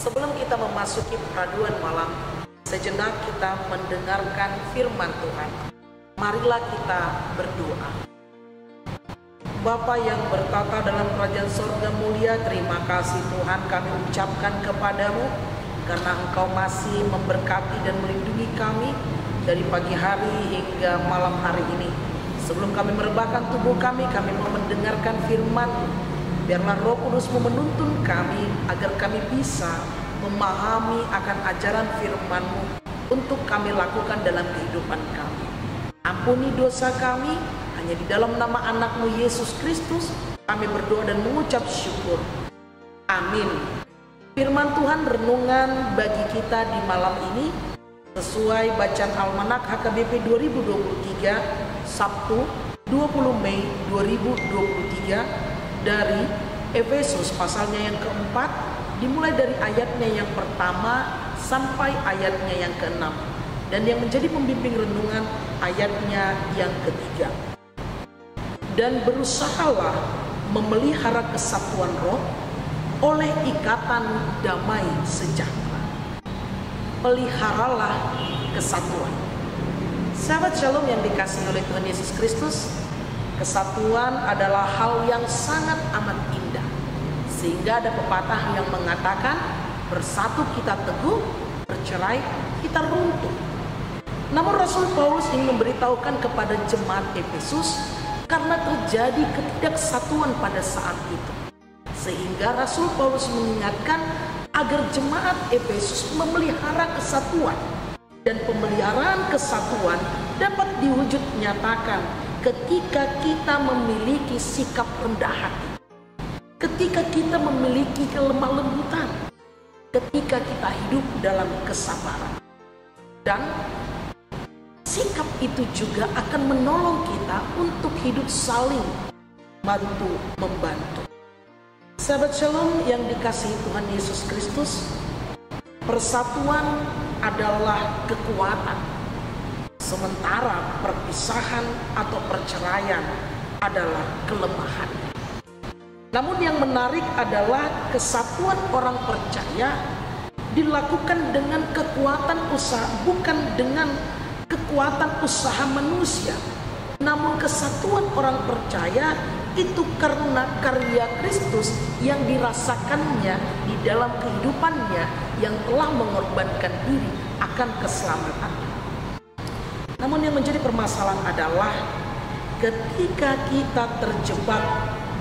Sebelum kita memasuki peraduan malam, sejenak kita mendengarkan firman Tuhan. Marilah kita berdoa. Bapa yang bertata dalam kerajaan sorga mulia, terima kasih Tuhan kami ucapkan kepadamu karena Engkau masih memberkati dan melindungi kami dari pagi hari hingga malam hari ini. Sebelum kami merebahkan tubuh kami mau mendengarkan firman. Biarlah Roh Kudus-Mu menuntun kami agar kami bisa memahami akan ajaran firman-Mu untuk kami lakukan dalam kehidupan kami. Ampuni dosa kami, hanya di dalam nama anak-Mu Yesus Kristus kami berdoa dan mengucap syukur. Amin. Firman Tuhan renungan bagi kita di malam ini sesuai bacaan Almanak HKBP 2023 Sabtu 20 Mei 2023 dari Efesus pasalnya yang keempat, dimulai dari ayatnya yang pertama sampai ayatnya yang keenam, dan yang menjadi pembimbing renungan ayatnya yang ketiga. Dan berusahalah memelihara kesatuan roh oleh ikatan damai sejahtera. Peliharalah kesatuan. Sahabat Shalom yang dikasihi oleh Tuhan Yesus Kristus, kesatuan adalah hal yang sangat amat indah. Sehingga ada pepatah yang mengatakan, bersatu kita teguh, bercerai kita runtuh. Namun Rasul Paulus ingin memberitahukan kepada jemaat Efesus karena terjadi ketidaksatuan pada saat itu. Sehingga Rasul Paulus mengingatkan agar jemaat Efesus memelihara kesatuan. Dan pemeliharaan kesatuan dapat diwujud nyatakan ketika kita memiliki sikap rendah hati, ketika kita memiliki kelemah lembutan, ketika kita hidup dalam kesabaran. Dan sikap itu juga akan menolong kita untuk hidup saling bantu membantu. Sahabat Shalom yang dikasihi Tuhan Yesus Kristus, persatuan adalah kekuatan, sementara perpisahan atau perceraian adalah kelemahan. Namun yang menarik adalah kesatuan orang percaya dilakukan dengan kekuatan usaha, bukan dengan kekuatan usaha manusia. Namun kesatuan orang percaya itu karena karya Kristus yang dirasakannya di dalam kehidupannya, yang telah mengorbankan diri akan keselamatan. Namun yang menjadi permasalahan adalah ketika kita terjebak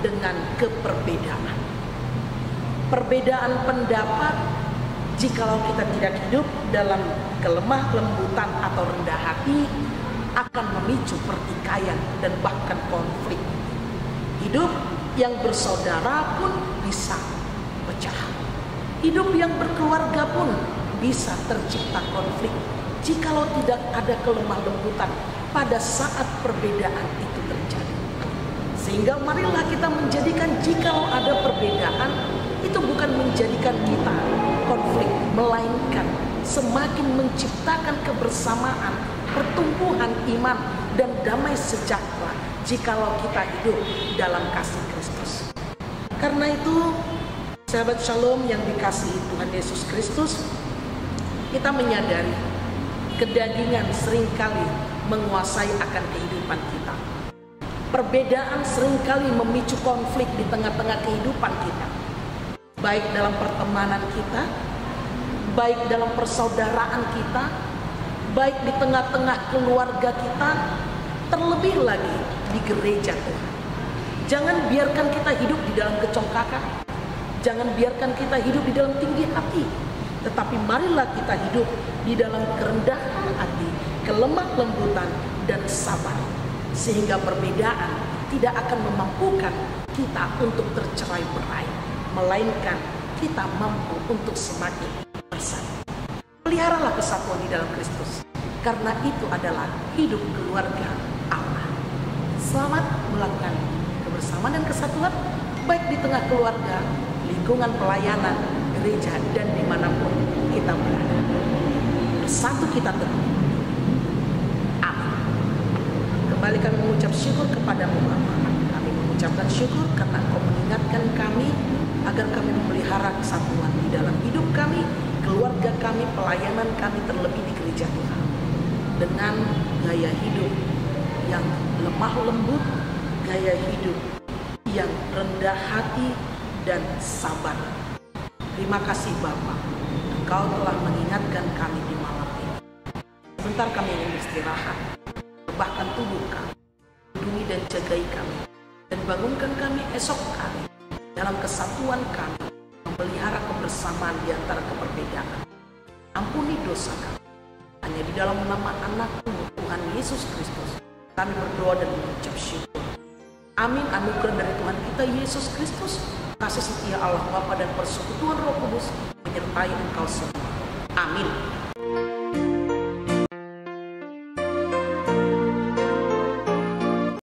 dengan keperbedaan. Perbedaan pendapat, jikalau kita tidak hidup dalam kelemah lembutan atau rendah hati, akan memicu pertikaian dan bahkan konflik. Hidup yang bersaudara pun bisa pecah. Hidup yang berkeluarga pun bisa tercipta konflik jikalau tidak ada kelemah lembutan pada saat perbedaan itu terjadi. Sehingga marilah kita menjadikan jikalau ada perbedaan itu bukan menjadikan kita konflik, melainkan semakin menciptakan kebersamaan, pertumbuhan iman dan damai sejahtera jikalau kita hidup dalam kasih Kristus. Karena itu, sahabat Shalom yang dikasihi Tuhan Yesus Kristus, kita menyadari kedagingan seringkali menguasai akan kehidupan kita. Perbedaan seringkali memicu konflik di tengah-tengah kehidupan kita, baik dalam pertemanan kita, baik dalam persaudaraan kita, baik di tengah-tengah keluarga kita, terlebih lagi di gereja Tuhan. Jangan biarkan kita hidup di dalam kecongkakan, jangan biarkan kita hidup di dalam tinggi hati, tetapi marilah kita hidup di dalam kerendahan hati, kelemah lembutan dan sabar, sehingga perbedaan tidak akan memampukan kita untuk tercerai-berai, melainkan kita mampu untuk semakin bersatu. Peliharalah kesatuan di dalam Kristus, karena itu adalah hidup keluarga Allah. Selamat melakukan kebersamaan dan kesatuan, baik di tengah keluarga, lingkungan pelayanan, gereja, dan dimanapun kita berada. Bersatu kita teguh. Amin. Kembali kami mengucap syukur kepadamu Bapa. Kami mengucapkan syukur karena Engkau mengingatkan kami agar kami memelihara kesatuan di dalam hidup kami, kami, pelayanan kami terlebih di gereja Tuhan, dengan gaya hidup yang lemah lembut, gaya hidup yang rendah hati dan sabar. Terima kasih Bapa, Engkau telah mengingatkan kami di malam ini. Sebentar kami ingin beristirahat, bahkan tubuh kami, lindungi dan jagai kami, dan bangunkan kami esok kami dalam kesatuan kami, memelihara kebersamaan di antara keperbedaan. Ampuni dosa kami, hanya di dalam nama Anak-Mu Tuhan Yesus Kristus kami berdoa dan mengucap syukur. Amin. Anugerah dari Tuhan kita Yesus Kristus, kasih setia Allah Bapa dan persekutuan Roh Kudus menyertai engkau semua. Amin.